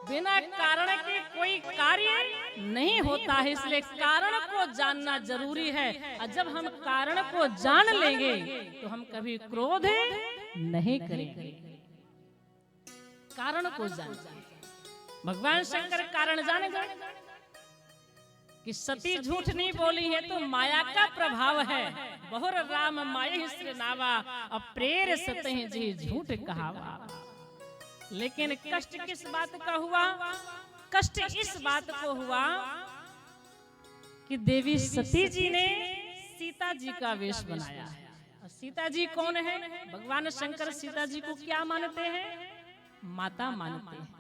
बिना कारण के कोई कार्य नहीं होता है, इसलिए कारण को जानना जरूरी है। और जब हम कारण को जान लेंगे तो हम कभी क्रोध नहीं करेंगे। कारण को जान, भगवान शंकर कारण जाने गए कि सती झूठ नहीं बोली है तो माया का प्रभाव है। बहुर राम माया श्री नावा, अप्रेर सतहि जी झूठ कहावा। लेकिन कष्ट किस बात का हुआ? कष्ट इस बात को हुआ कि देवी सती जी ने सीता जी का वेश बनाया है। सीता जी कौन है? भगवान शंकर सीता जी को क्या मानते हैं? माता मानते हैं।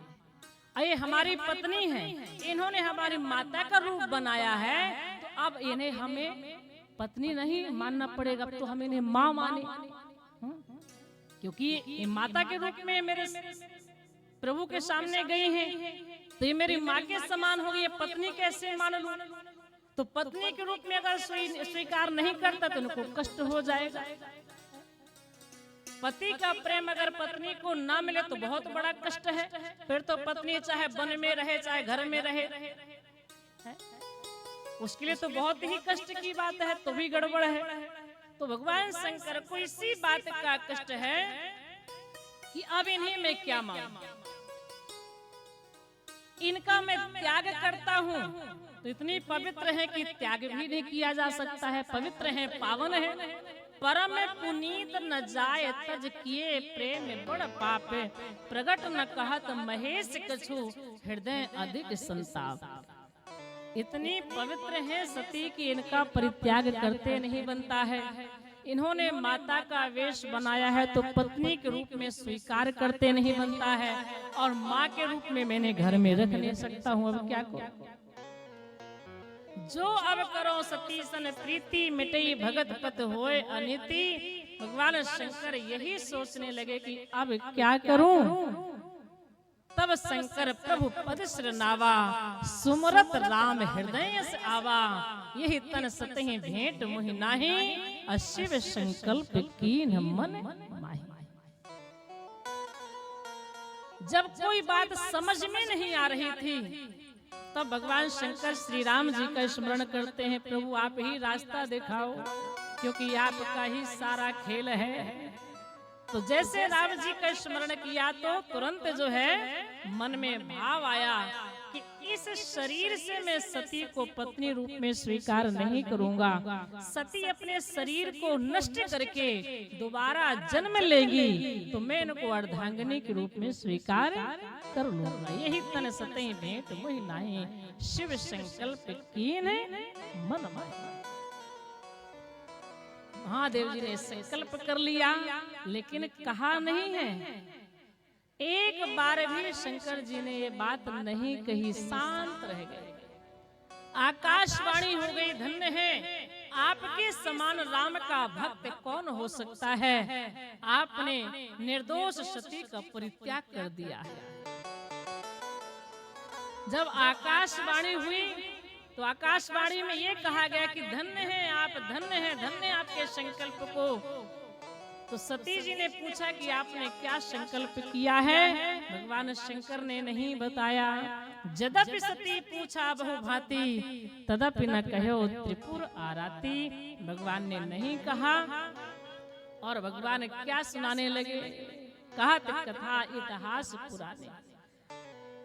ये हमारी पत्नी है, इन्होंने हमारी माता का रूप बनाया है, तो अब इन्हें हमें पत्नी नहीं मानना पड़ेगा, तो हम इन्हें माँ माने, क्योंकि ये माता के रूप में मेरे प्रभु के सामने गई हैं, तो ये मेरी माँ के समान होगी। ये पत्नी कैसे मान लूं? तो पत्नी के रूप में अगर स्वीकार नहीं करता तो उनको कष्ट हो जाएगा। पति का प्रेम अगर पत्नी को ना मिले तो बहुत बड़ा कष्ट है। फिर तो पत्नी चाहे वन में रहे चाहे घर में रहे, उसके लिए तो बहुत ही कष्ट की बात है, तो भी गड़बड़ है। तो भगवान शंकर को इसी बात का कष्ट है कि अब इन्हें मैं क्या मानूं, इनका मैं त्याग करता हूँ तो इतनी पवित्र है कि त्याग भी नहीं किया जा सकता है। पवित्र है, पावन है, परम पुनीत न जाए तज किए प्रेम बड़ पाप, प्रगट न कहत महेश कछु हृदय अधिक संताप। इतनी पवित्र है सती कि इनका परित्याग करते नहीं बनता है। इन्होंने माता का वेश बनाया है तो पत्नी के रूप में स्वीकार करते नहीं बनता है, और माँ के रूप में मैंने घर में रख नहीं सकता हूँ। अब क्या करूं? जो अब करो सती सन प्रीति, मिटई भगत पत होए अनिति। भगवान शंकर यही सोचने लगे कि अब क्या करूं? तब शंकर प्रभु पद नावा, सुमरत राम हृदय से आवा। यही तन सतहि भेंट मोहि नाही, अशिव संकल्प कीन मन माही। जब कोई बात समझ में नहीं आ रही थी तब भगवान शंकर श्री राम जी का स्मरण करते हैं। प्रभु आप ही रास्ता दिखाओ, क्योंकि आपका ही सारा खेल है। तो जैसे राम जी का स्मरण किया तो तुरंत जो है मन में भाव आया कि इस शरीर से मैं सती को पत्नी रूप में स्वीकार नहीं करूंगा। सती अपने शरीर को नष्ट करके दोबारा जन्म लेगी तो मैं इनको अर्धांगिनी के रूप में स्वीकार कर लूंगा। यही तन सतहि भेंट मोहि नाही, शिव संकल्प कीन मन माही। महादेव जी ने संकल्प कर लिया, लेकिन कहा नहीं है। एक बार भी शंकर जी ने ये बात नहीं कही, शांत रह गए। आकाशवाणी हो गई, धन्य है आपके समान राम का भक्त कौन हो सकता है। आपने निर्दोष सती का परित्याग कर दिया है। जब आकाशवाणी हुई तो आकाशवाणी में ये कहा गया कि धन्य है आप, धन्य है, धन्य आपके संकल्प को। तो सती जी ने पूछा कि आपने क्या संकल्प किया है? भगवान शंकर ने नहीं बताया। जदपि सती पूछा बहुभांति, तदपि न कहो त्रिपुर आराती। भगवान ने नहीं कहा और भगवान क्या सुनाने लगे? कहत कथा इतिहास पुराने,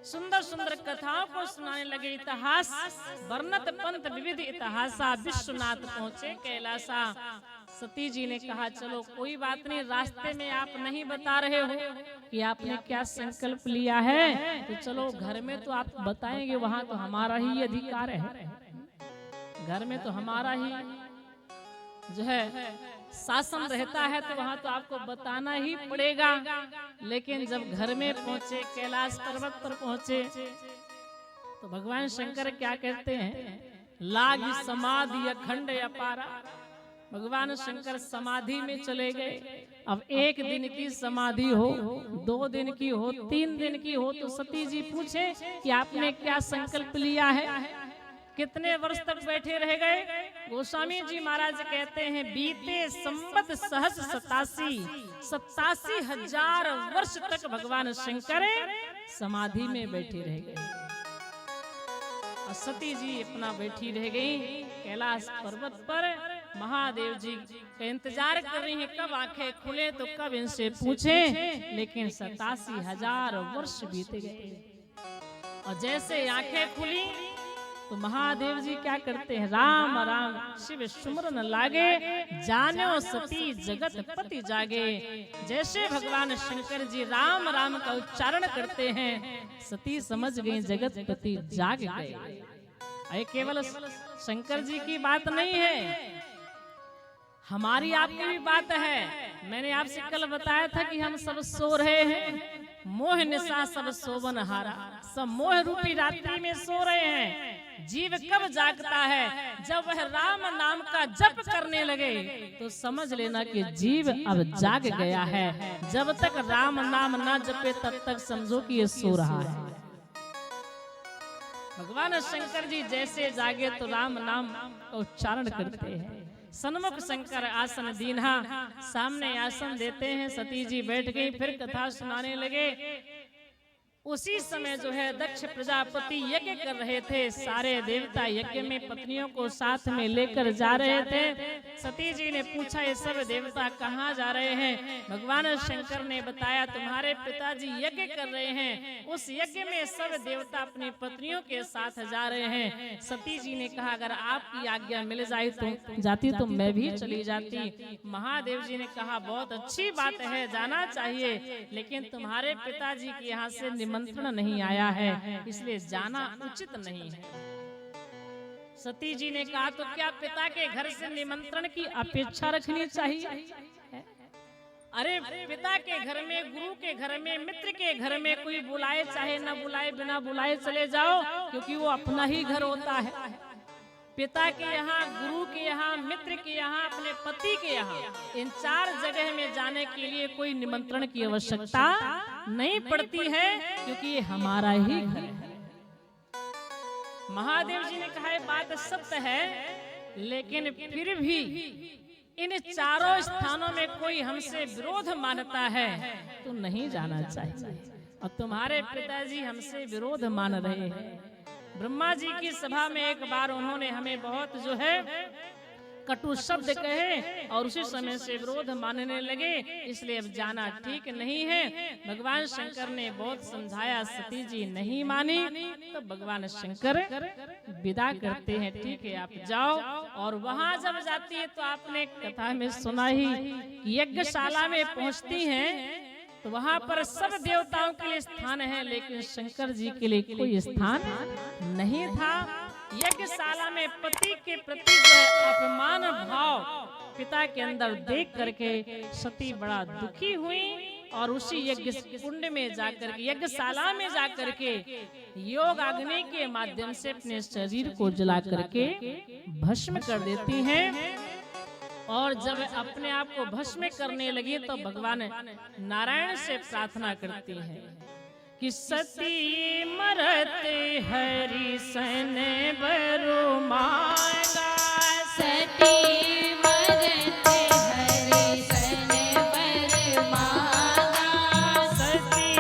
सुंदर सुंदर कथाओं को सुनाने लगे। इतिहास वर्णत पंथ विविध इतिहासा, विश्वनाथ पहुंचे कैलासा। सती जी ने कहा चलो कोई बात नहीं, रास्ते में आप नहीं बता रहे हो कि आपने क्या संकल्प लिया है, तो चलो घर में तो आप बताएंगे, वहां तो हमारा ही अधिकार है, घर में तो हमारा ही जो है शासन रहता है, तो वहां तो आपको बताना ही पड़ेगा। लेकिन जब घर में पहुंचे, कैलाश पर्वत पर पहुंचे, तो भगवान शंकर क्या कहते हैं? लागी समाधि अखंड अपारा। भगवान शंकर समाधि में चले गए। अब एक दिन की समाधि हो, 2 दिन की हो, 3 दिन की हो, तो सती जी पूछे कि आपने क्या संकल्प लिया है, कितने वर्ष तक बैठे रह गए? गोस्वामी जी महाराज कहते हैं बीते संवत सहस्र 87 87,000 वर्ष तक भगवान शंकर समाधि में बैठी रह गई। और सती जी अपना बैठी रह गई कैलाश पर्वत पर। महादेव जी का इंतजार कर रही हैं कब आंखें खुले तो कब इनसे पूछें, लेकिन 87,000 वर्ष बीत गए। और जैसे आंखें खुली तो महादेव जी क्या करते हैं, राम राम शिव सुमरन लागे, जानो सती जगत पति जागे। जैसे भगवान शंकर जी राम राम का उच्चारण करते हैं, सती समझ गई जगत पति जाग गए। ये केवल शंकर जी की बात नहीं है, हमारी आपकी भी बात है। मैंने आपसे कल बताया था कि हम सब सो रहे हैं, मोह निशा सब सोवन हारा, सब मोह रूपी रात्रि में सो रहे हैं। जीव कब जागता है, जब वह राम नाम का जप करने लगे तो समझ लेना कि जीव अब जाग गया है। जब तक राम नाम ना जपे तब तक समझो कि ये सो रहा है। भगवान शंकर जी जैसे जागे तो राम नाम का उच्चारण करते हैं। सन्मुख शंकर आसन दीन्हा, सामने आसन देते हैं। सती जी बैठ गई, फिर कथा सुनाने लगे। उसी समय जो है दक्ष प्रजापति यज्ञ कर रहे थे, सारे देवता यज्ञ में पत्नियों को साथ में लेकर जा रहे थे। सती जी ने पूछा ये सब देवता कहाँ जा रहे हैं? भगवान शंकर ने बताया तुम्हारे पिताजी यज्ञ कर रहे हैं, उस यज्ञ में सब देवता अपनी पत्नियों के साथ जा रहे हैं। सती जी ने कहा अगर आपकी आज्ञा मिल जाती तो मैं भी चली जाती। महादेव जी ने कहा बहुत अच्छी बात है, जाना चाहिए, लेकिन तुम्हारे पिताजी के यहाँ से निमंत्रण नहीं आया है, इसलिए जाना उचित नहीं है। सती जी ने कहा तो क्या पिता के घर से निमंत्रण की अपेक्षा रखनी चाहिए? अरे पिता के घर में, गुरु के घर में, मित्र के घर में कोई बुलाए चाहे न बुलाए, बिना बुलाए चले जाओ, क्योंकि वो अपना ही घर होता है। पिता के यहाँ, गुरु के यहाँ, मित्र के यहाँ, अपने पति के यहाँ, इन 4 जगह में जाने के लिए कोई निमंत्रण की आवश्यकता नहीं पड़ती है, क्योंकि ये हमारा ही घर है। महादेव जी ने कहा ये बात सत्य है, लेकिन फिर भी इन 4 स्थानों में कोई हमसे विरोध मानता है तो नहीं जाना चाहिए। और तुम्हारे पिताजी हमसे विरोध मान रहे हैं। ब्रह्मा जी की सभा में एक बार उन्होंने हमें बहुत जो है कटु शब्द कहे और उसी समय से विरोध मानने लगे, इसलिए अब जाना ठीक नहीं है। भगवान शंकर ने बहुत समझाया, सती जी नहीं मानी, तो भगवान शंकर विदा करते हैं, ठीक है आप जाओ। और वहां जब जाती है तो आपने कथा में सुना ही, यज्ञशाला में पहुंचती हैं तो वहां पर सब देवताओं के लिए स्थान है, लेकिन शंकर जी के लिए कोई स्थान नहीं था। यज्ञशाला में पति के प्रति जो अपमान भाव पिता के अंदर देख करके सती बड़ा दुखी हुई और उसी यज्ञ कुंड में जाकर के, यज्ञशाला में जाकर के योग अग्नि के माध्यम से अपने शरीर को जला करके भस्म कर देती हैं। और जब अपने आप को भस्म करने लगी तो भगवान नारायण से प्रार्थना करती है कि सती मरते हरि सन बरु मांगा, सती मरते हरि सन बरु मांगा, सती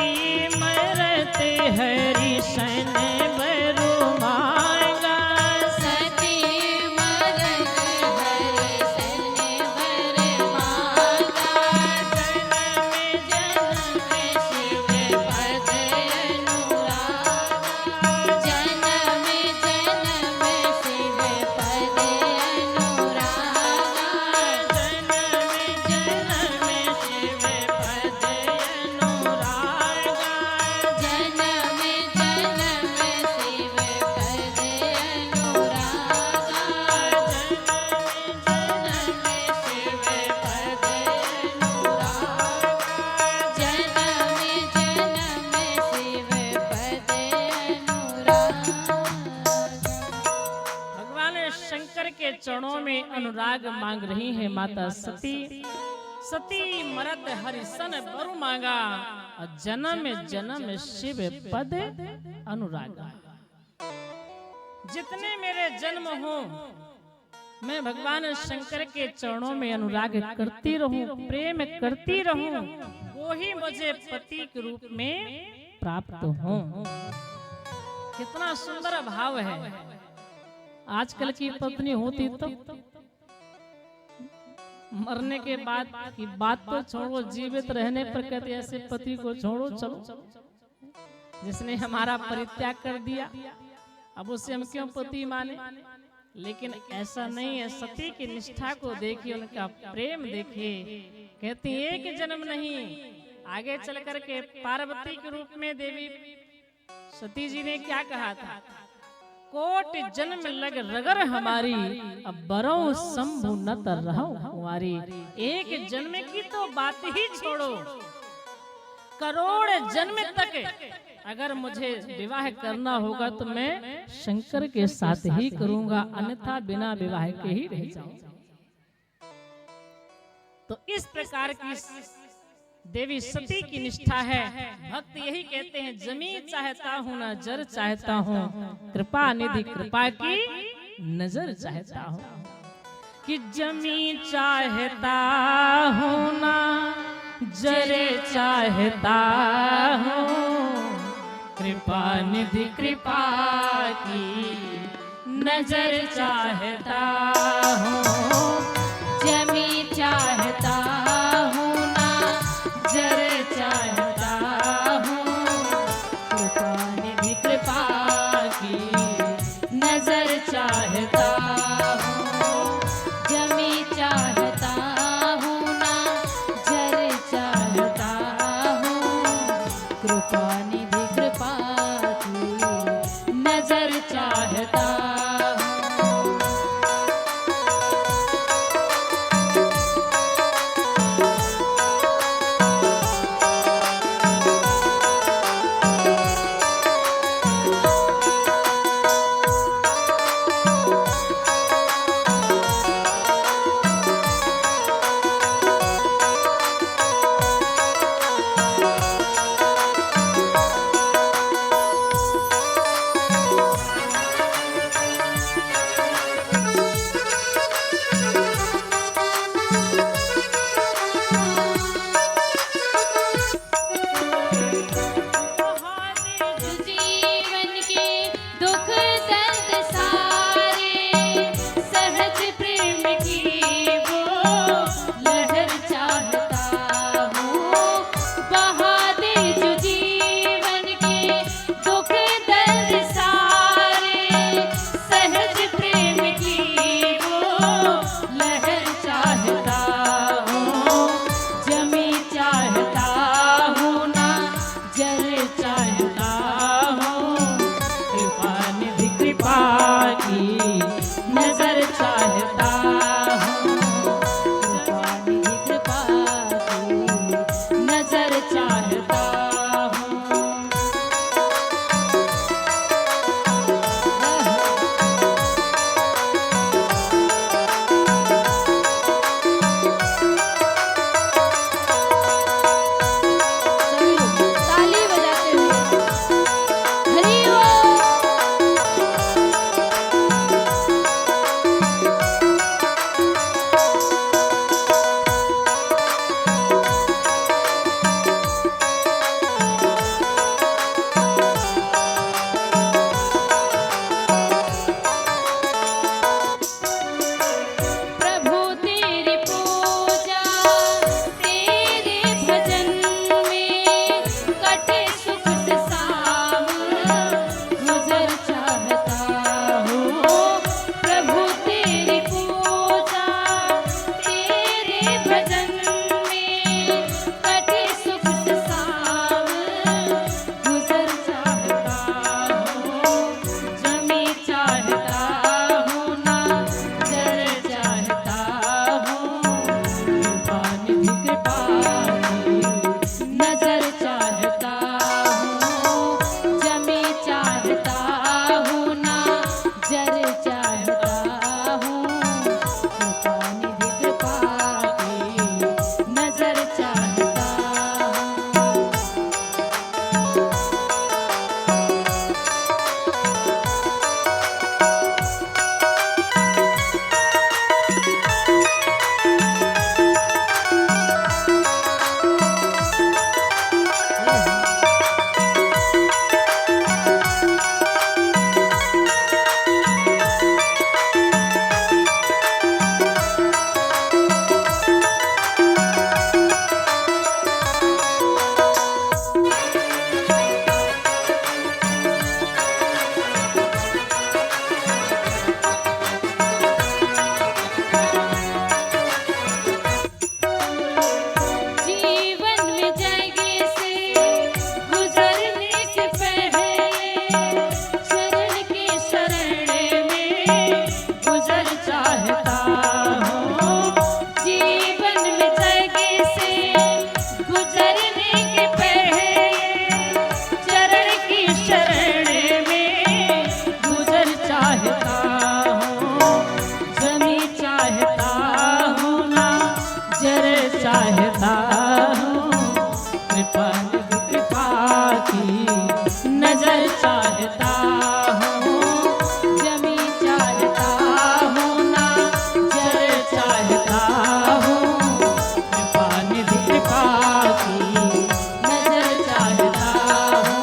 मरते हरि सन बरु मांगा, सती मरते हरि सन बरु मांगा, जन्म जन्म शिव पद अनुरागा, जन्म जन्म शिव पद अनुरागा, जन्म जन्म शिव पद अनुरागा, जन्म जन्म शिव पद अनुरागा। भगवान शंकर के चरणों में अनुराग मांग रही है माता सती। सती मरत हरिसन बरु मांगा और जन्म जन्म शिव पद अनुरागा। जितने मेरे जन्म हो मैं भगवान शंकर के चरणों में अनुराग करती रहूं, प्रेम करती रहूं, वो ही मुझे पति के रूप में प्राप्त हो। कितना सुंदर भाव है। आजकल की पत्नी होती तो मरने के बाद की बात तो छोड़ो, जीवित रहने पर कहते ऐसे पति को छोड़ो, चलो जिसने हमारा परित्याग कर दिया, अब उसे हम क्यों पति माने। लेकिन ऐसा नहीं है। सती की निष्ठा को देखिए, उनका प्रेम देखिए। कहती एक जन्म नहीं, आगे चल करके पार्वती के रूप में देवी सती जी ने क्या कहा था, कोट जन्म लग रगर हमारी, अब बरों शंभु न तर रहूं कुंवारी। एक जन्म की तो बात ही छोड़ो, करोड़ जन्म तक अगर मुझे विवाह करना होगा तो मैं शंकर के साथ ही करूंगा, अन्यथा बिना विवाह के ही रह जाऊंगा। तो इस प्रकार की देवी सती की निष्ठा है। भक्त यही कहते हैं, जमी चाहता हूँ ना जर चाहता हूँ, कृपा निधि कृपा की नजर चाहता हूँ। कि जमी चाहता हूँ ना जरे चाहता हूँ, कृपा निधि कृपा की नजर चाहता हूँ। जमी चाहता हूँ ना जर चाहता हूँ, कृपा निधि कृपा की नजर चाहता हूँ। जमी चाहता हूँ ना जर चाहता हूँ, कृपा निधि कृपा की नजर चाहता हूँ। चाहता हूँ, जमी चाहता हूँ ना जर चाहता हूँ, कृपा निधि कृपा की नजर चाहता हूँ,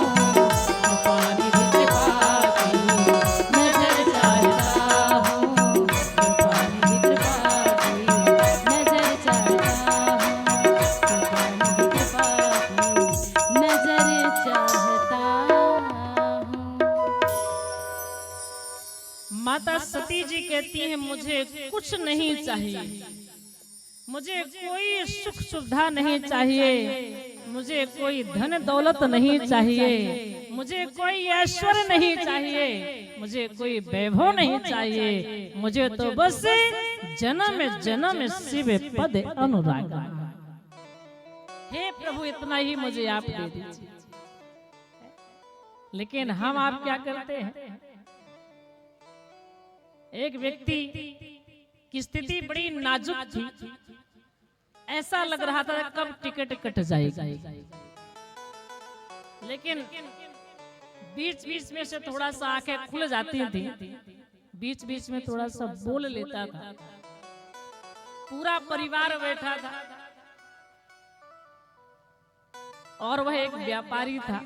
कृपा निधि कृपा की नजर चाहता हूँ, कृपा निधि कृपा की नजर चाहता हूँ, कृपा निधि कृपा की नजर चाहता हूँ। माता सती जी कहती है मुझे कुछ नहीं चाहिए, मुझे कोई सुख सुविधा नहीं चाहिए, मुझे कोई धन दौलत नहीं चाहिए, मुझे कोई ऐश्वर्य नहीं चाहिए, मुझे कोई वैभव नहीं चाहिए, मुझे तो बस जन्म जन्म शिव पद अनुराग। हे प्रभु इतना ही मुझे आप दे दीजिए। लेकिन हम आप क्या करते हैं? एक व्यक्ति की स्थिति बड़ी नाजुक थी, ऐसा लग रहा था कब टिकट कट जाएगा, लेकिन बीच बीच में से थोड़ा सा आंखें खुल जाती थी, बीच बीच में थोड़ा सा बोल लेता था, पूरा परिवार बैठा था और वह एक व्यापारी था।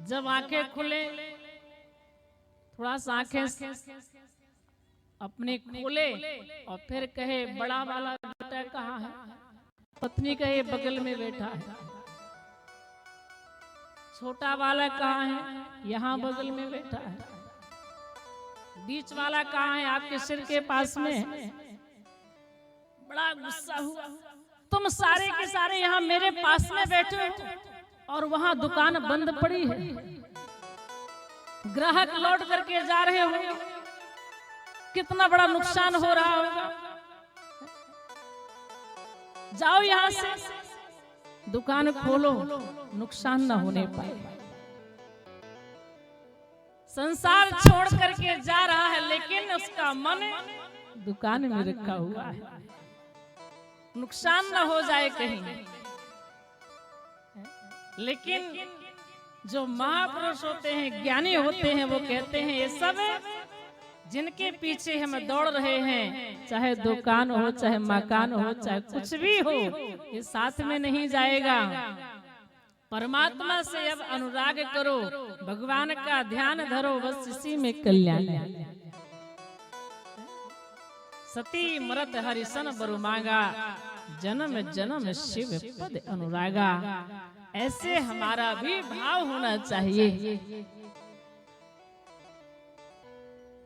जब आंखें खुले, थोड़ा सा आंखें अपने खोले और फिर कहे बड़ा वाला बेटा कहाँ है? पत्नी कहे बगल में बैठा है। छोटा वाला कहाँ है? यहाँ बगल में बैठा है। बीच वाला कहाँ है? आपके सिर के पास में है। बड़ा गुस्सा हुआ, तुम सारे के सारे यहाँ मेरे पास में बैठे हो और वहां दुकान बंद पड़ी है, ग्राहक लौट करके जा रहे हो, कितना बड़ा नुकसान हो रहा होगा। जाओ यहाँ से, दुकान खोलो, नुकसान न होने पाए। संसार छोड़ करके जा रहा है, लेकिन उसका मन दुकान में रखा हुआ है, नुकसान न हो जाए कहीं। लेकिन जो महापुरुष होते हैं, ज्ञानी होते हैं, वो कहते हैं ये सब जिनके पीछे हम दौड़ रहे हैं, चाहे दुकान हो, चाहे मकान हो, चाहे कुछ भी हो, ये साथ में नहीं जाएगा। परमात्मा से अब अनुराग करो, भगवान का ध्यान धरो, बस इसी में कल्याण है। सती मरत हरिसन बरु मांगा, जन्म जन्म शिव पद अनुरागा। ऐसे हमारा भी भाव होना चाहिए।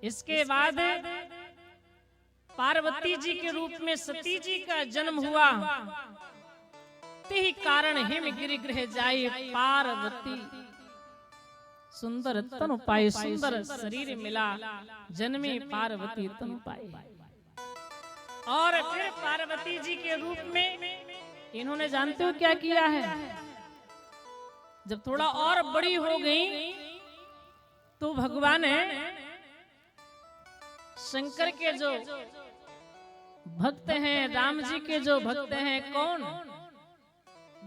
इसके बाद पार्वती जी के रूप में सती जी का जन्म हुआ। तिहि कारण हिम गिरिगृह जाई पार्वती, सुंदर तनु पाई, सुंदर शरीर मिला, जन्मी पार्वती तनु पाई। और फिर पार्वती जी के रूप में इन्होंने जानते हो क्या किया है? जब थोड़ा और बड़ी हो गई तो भगवान शंकर के जो भक्त हैं, राम जी के जो भक्त हैं, कौन?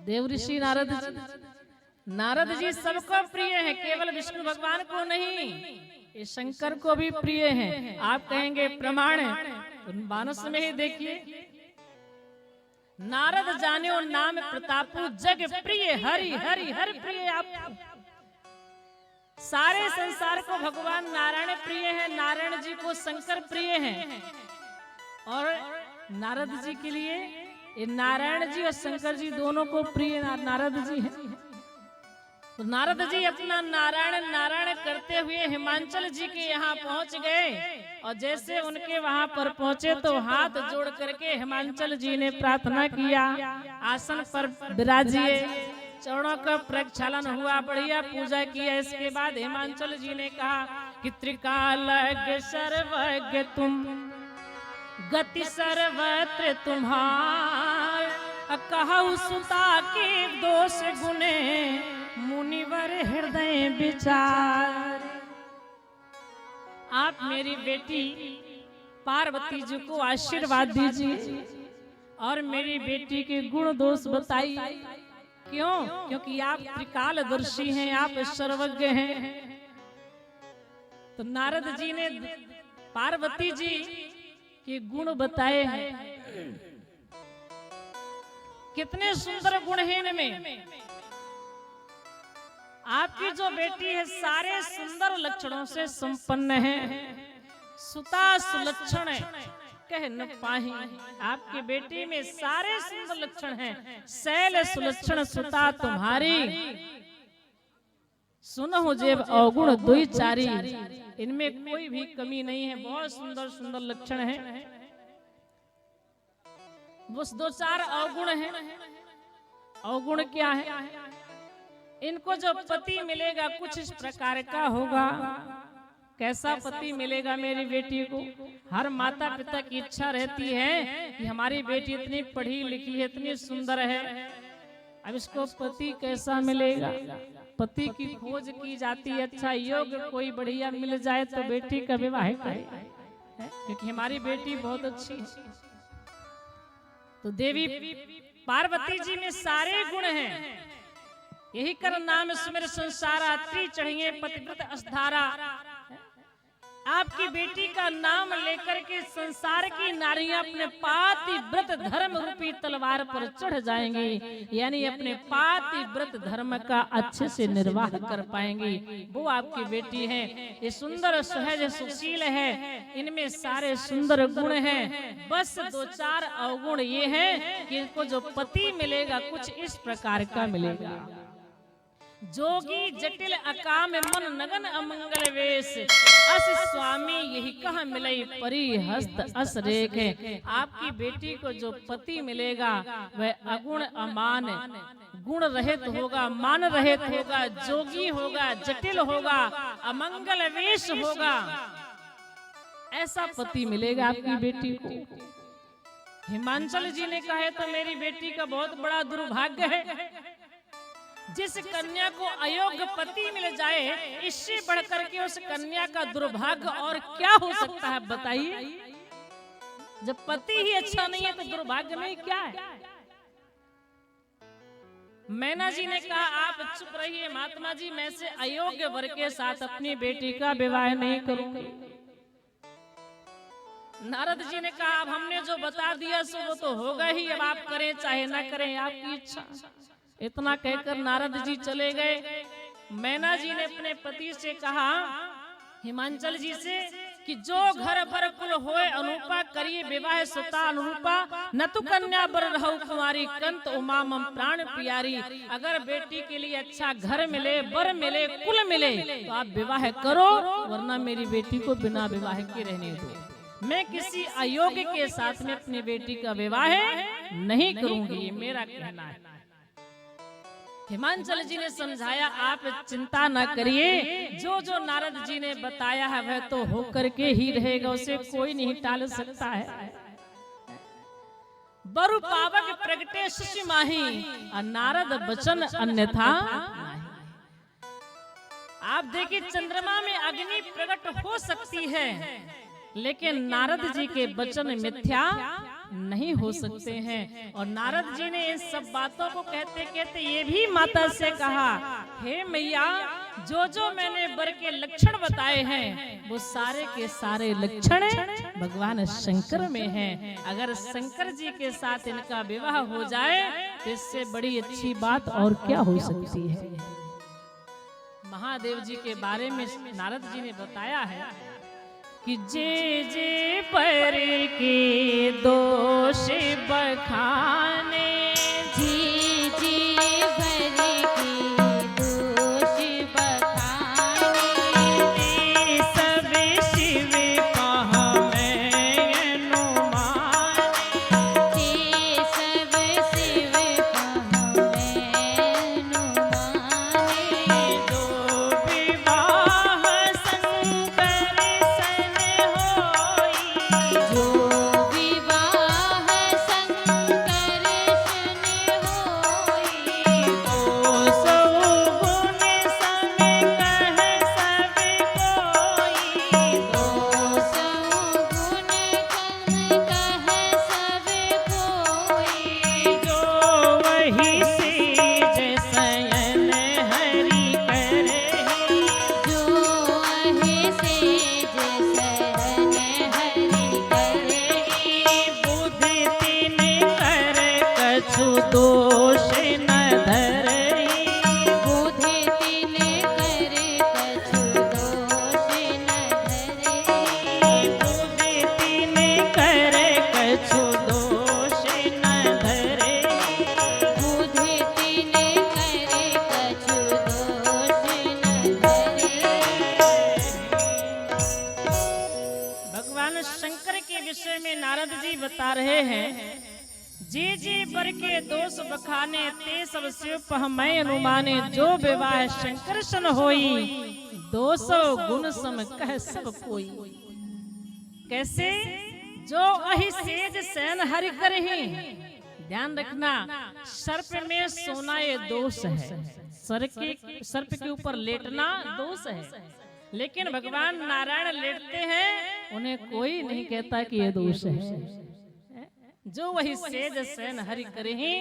देवऋषि नारद जी। नारद जी सबको प्रिय हैं, केवल विष्णु भगवान को नहीं, ये शंकर को भी प्रिय हैं। आप कहेंगे प्रमाण है, मानस में ही देखिए, नारद जाने नाम प्रतापु जग प्रिय, हरि हरि हर प्रिय। आप सारे संसार को भगवान नारायण प्रिय है, नारायण जी को शंकर प्रिय हैं। और नारद जी के लिए ये नारायण जी और शंकर जी दोनों को प्रिय नारद जी हैं। तो नारद जी अपना नारायण नारायण करते हुए हिमांचल जी के यहाँ पहुंच गए। और जैसे उनके वहां पर पहुंचे तो हाथ जोड़ करके हिमांचल जी ने प्रार्थना किया, आसन पर विराजिए, चरणों का प्रक्षालन हुआ, बढ़िया पूजा किया। इसके बाद हिमांचल जी ने कहा कि त्रिकालज्ञ सर्वज्ञ तुम, गति सर्वत्र तुम्हार, कहु सुता के दोष गुने, मुनिवर हृदय विचार। आप मेरी बेटी पार्वती जी को आशीर्वाद दीजिए और मेरी बेटी के गुण दोष बताइए। क्यों? क्योंकि आप त्रिकालदर्शी हैं, आप सर्वज्ञ हैं। तो नारद जी ने पार्वती जी के गुण बताए हैं। कितने सुंदर गुण हैं इनमें। आपकी जो बेटी है सारे सुंदर लक्षणों से संपन्न है। सुता सुलक्षण कह न पाही। आपकी बेटी में सारे सुंदर लक्षण हैं। शैल सुलक्षण सुता तुम्हारी, सुनो जेब अवगुण दुई चारी। इनमें कोई भी कमी नहीं है, बहुत सुंदर सुंदर लक्षण हैं। बस दो चार अवगुण हैं। अवगुण क्या है? इनको जो पति मिलेगा कुछ इस प्रकार का होगा। कैसा पति मिलेगा मेरी बेटी को? हर माता पिता की इच्छा रहती है कि हमारी बेटी इतनी पढ़ी लिखी है, इतनी सुंदर है, अब इसको पति कैसा मिलेगा? पति की खोज की जाती है। अच्छा योग्य कोई बढ़िया मिल जाए तो बेटी का विवाह करे, क्योंकि हमारी बेटी बहुत अच्छी है। तो देवी पार्वती जी में सारे गुण हैं। यही कर नाम सुमिर संसारा, त्रि चढ़िए पतिव्रत असधारा। आपकी बेटी का नाम लेकर के संसार की नारियां अपने पातिव्रत धर्म रूपी तलवार पर चढ़ जाएंगी, यानी अपने पातिव्रत धर्म का अच्छे से निर्वाह कर पाएंगी। वो आपकी बेटी है। ये सुंदर सहज सुशील है, इनमें सारे सुंदर गुण हैं। बस दो चार अवगुण ये हैं कि इनको जो पति मिलेगा कुछ इस प्रकार का मिलेगा। जोगी जटिल अकाम मन नगन अमंगल वेश, अस स्वामी यही कहा मिलई परी हस्त अस रेख। आपकी बेटी को जो पति मिलेगा वह अगुण अमान गुण रहित होगा, मान रहित होगा, जोगी होगा, जटिल होगा, अमंगल वेश होगा। ऐसा पति मिलेगा आपकी बेटी को। हिमांचल जी ने कहा तो मेरी बेटी का बहुत बड़ा दुर्भाग्य है। जिस कन्या को अयोग्य पति मिल जाए, इससे बढ़कर के उस कन्या का दुर्भाग्य और क्या हो सकता है बताइए। जब पति ही अच्छा नहीं है तो दुर्भाग्य में क्या है? मैना जी ने कहा आप चुप रहिए महात्मा जी, मैं से अयोग्य वर के साथ अपनी बेटी का विवाह नहीं करूंगी। नारद जी ने कहा अब हमने जो बता दिया सो वो तो होगा ही, अब आप करें चाहे ना करें आपकी इच्छा। इतना कहकर नारद जी चले गए। मैना जी ने अपने पति से कहा हिमांचल जी से कि जो घर पर कुल होए अनुपा करिए विवाह सुता अनुरूपा, न तो कन्या बर रहु कुमारी कंत उमा मम प्राण प्यारी। अगर बेटी के लिए अच्छा घर मिले, बर मिले, कुल मिले तो आप विवाह करो, वरना मेरी बेटी को बिना विवाह के रहने दो। मैं किसी अयोग्य के साथ में अपनी बेटी का विवाह नहीं करूंगी, ये मेरा कहना है। हिमांचल जी ने समझाया आप चिंता न करिए, जो जो नारद जी ने बताया है वह तो होकर के ही रहेगा, उसे कोई नहीं टाल सकता है। बरु पावक प्रगटे शिशि माही, नारद बचन अन्यथा। आप देखिए चंद्रमा में अग्नि प्रकट हो सकती है, लेकिन नारद जी के वचन मिथ्या नहीं हो सकते हैं। और नारद जी ने इन सब बातों को कहते कहते ये भी माता से कहा, हे मैया जो जो मैंने वर के लक्षण बताए हैं वो सारे के सारे लक्षण भगवान शंकर में हैं। अगर शंकर जी के साथ इनका विवाह हो जाए तो इससे बड़ी अच्छी बात और क्या हो सकती है। महादेव जी के बारे में नारद जी ने बताया है कि जे जे पर के दोष बखाने, जी जी भर के दोष बखाने, ते सब शिव कहा मैं अनुमान, ते सब शिव कहा मैं अनुमाने। दो विवाह शंकर सन होई, जो विवाह शंकर नारद जी बता रहे हैं, जे जे बर के दोष बखाने ते सब शिव पहमै अनुमाने, जो विवाह शंकर सन होई, 200 गुण सम कह सब कोई। कैसे? जो अहि सेज सैन हरि करहि। ध्यान रखना, सर्प में सोना ये दोष है, सर्प के ऊपर लेटना दोष है, लेकिन भगवान नारायण लेटते हैं, उन्हें कोई नहीं कहता कि ये दोष है। जो वही सेज सैन हरि करहि,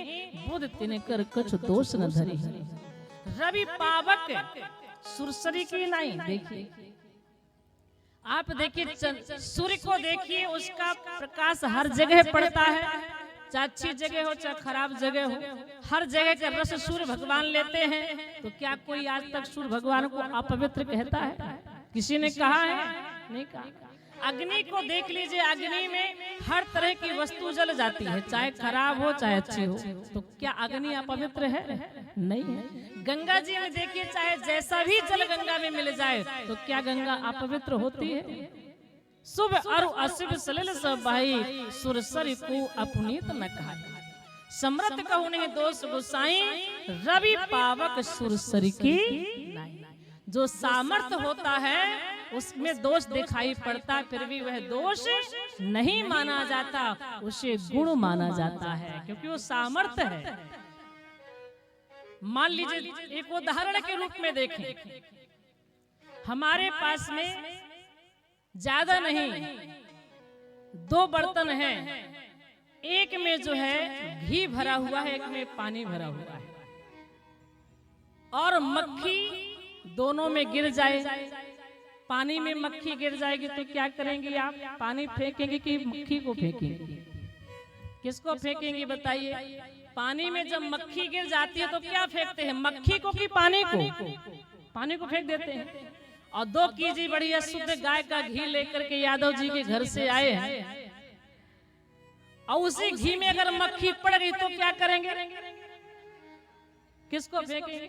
बुध तिनकर कछु दोष न धरि। रवि पावक सुरसरी की नहीं। देखिए, आप देखिए सूर्य को देखिए, उसका प्रकाश हर जगह पड़ता है, चाहे अच्छी जगह हो चाहे खराब जगह हो, हर जगह का रस सूर्य भगवान लेते हैं। तो क्या कोई आज तक सूर्य भगवान को अपवित्र कहता है? किसी ने कहा है? नहीं कहा। अग्नि को देख लीजिए, अग्नि में हर तरह की वस्तु जल जाती है, चाहे खराब हो चाहे अच्छी हो, तो क्या अग्नि अपवित्र है? नहीं है। गंगा जी में देखिए, चाहे जैसा भी जल गंगा में मिल जाए, तो क्या गंगा अपवित्र होती है? शुभ और अशुभ सलिल सब भाई, सुरसरी को अपनीत न कहा। समृत कहु नहीं दोष गोसाई, रवि पावक सुरसरी की। जो सामर्थ्य होता है उसमें दोष दिखाई पड़ता, फिर भी वह दोष नहीं माना जाता, उसे गुण माना जाता है, क्योंकि वो सामर्थ्य है। मान लीजिए, एक उदाहरण के रूप में देखें, हमारे पास में ज्यादा नहीं 2 बर्तन हैं, एक में जो है घी भरा हुआ है, एक में पानी भरा हुआ है, और मक्खी दोनों में गिर जाए, पानी में मक्खी गिर जाएगी तो क्या करेंगे आप? पानी फेंकेंगे कि मक्खी को फेंकेंगे? किसको फेंकेंगे बताइए? पानी में जब मक्खी गिर जाती है तो क्या फेंकते हैं? मक्खी को कि पानी को? पानी को फेंक देते हैं। और 2 केजी बढ़िया शुद्ध गाय का घी लेकर के यादव जी के घर से आए हैं, और उसी घी में अगर मक्खी पड़ गई तो क्या करेंगे? किसको फेंकेंगे?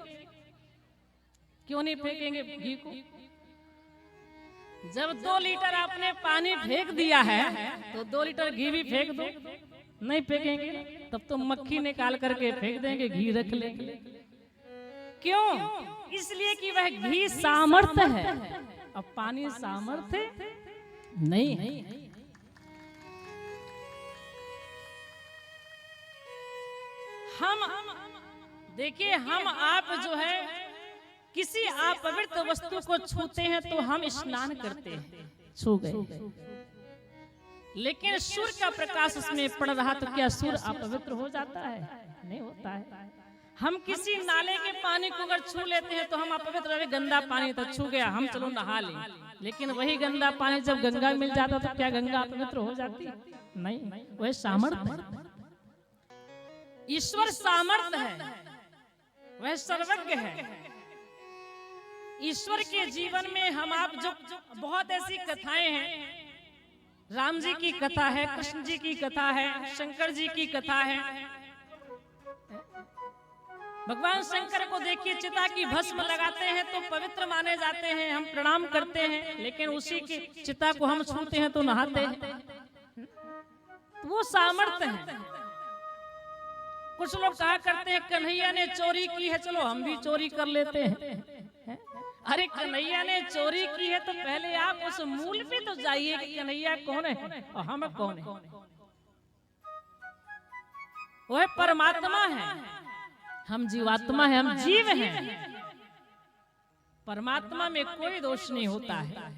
क्यों नहीं फेंकेंगे घी को? जब 2 लीटर आपने पानी फेंक दिया है, तो 2 लीटर घी भी फेंक दो। नहीं फेंकेंगे, तब तो मक्खी निकाल करके फेंक देंगे, घी रख लेंगे। क्यों? इसलिए कि वह घी सामर्थ्य है, और पानी सामर्थ्य नहीं है। हम देखिए, हम आप जो है किसी अपवित्र वस्तु को छूते हैं तो हम स्नान करते हैं, छू गए, लेकिन सूर्य का प्रकाश उसमें पड़ रहा तो क्या सूर्य अपवित्र हो जाता है? नहीं होता है। हम किसी नाले के पानी को अगर छू लेते हैं तो हम अपवित्र, अरे गंदा पानी तो छू गया, हम चलो नहा लें, लेकिन वही गंदा पानी जब गंगा में मिल जाता तो क्या गंगा अपवित्र हो जाती? नहीं, वह सामर्थ्य। ईश्वर सामर्थ्य है, वह सर्वज्ञ है। ईश्वर के जीवन में हम आप जो बहुत ऐसी कथाएं हैं, राम जी की कथा है, कृष्ण जी की कथा है, शंकर जी की कथा है। भगवान शंकर को देखिए, चिता की भस्म लगाते हैं तो पवित्र माने जाते हैं, हम प्रणाम करते हैं, लेकिन उसी की चिता को हम छूते हैं तो नहाते हैं। वो सामर्थ्य है। कुछ लोग कहा करते हैं कन्हैया ने चोरी की है, चलो हम भी चोरी कर लेते हैं। अरे कन्हैया ने चोरी की है तो पहले आप उस मूल पे तो जाइए कि कन्हैया कौन है और हम कौन है। वह परमात्मा है, हम जीवात्मा है, हम जीव हैं। परमात्मा में कोई दोष नहीं होता है।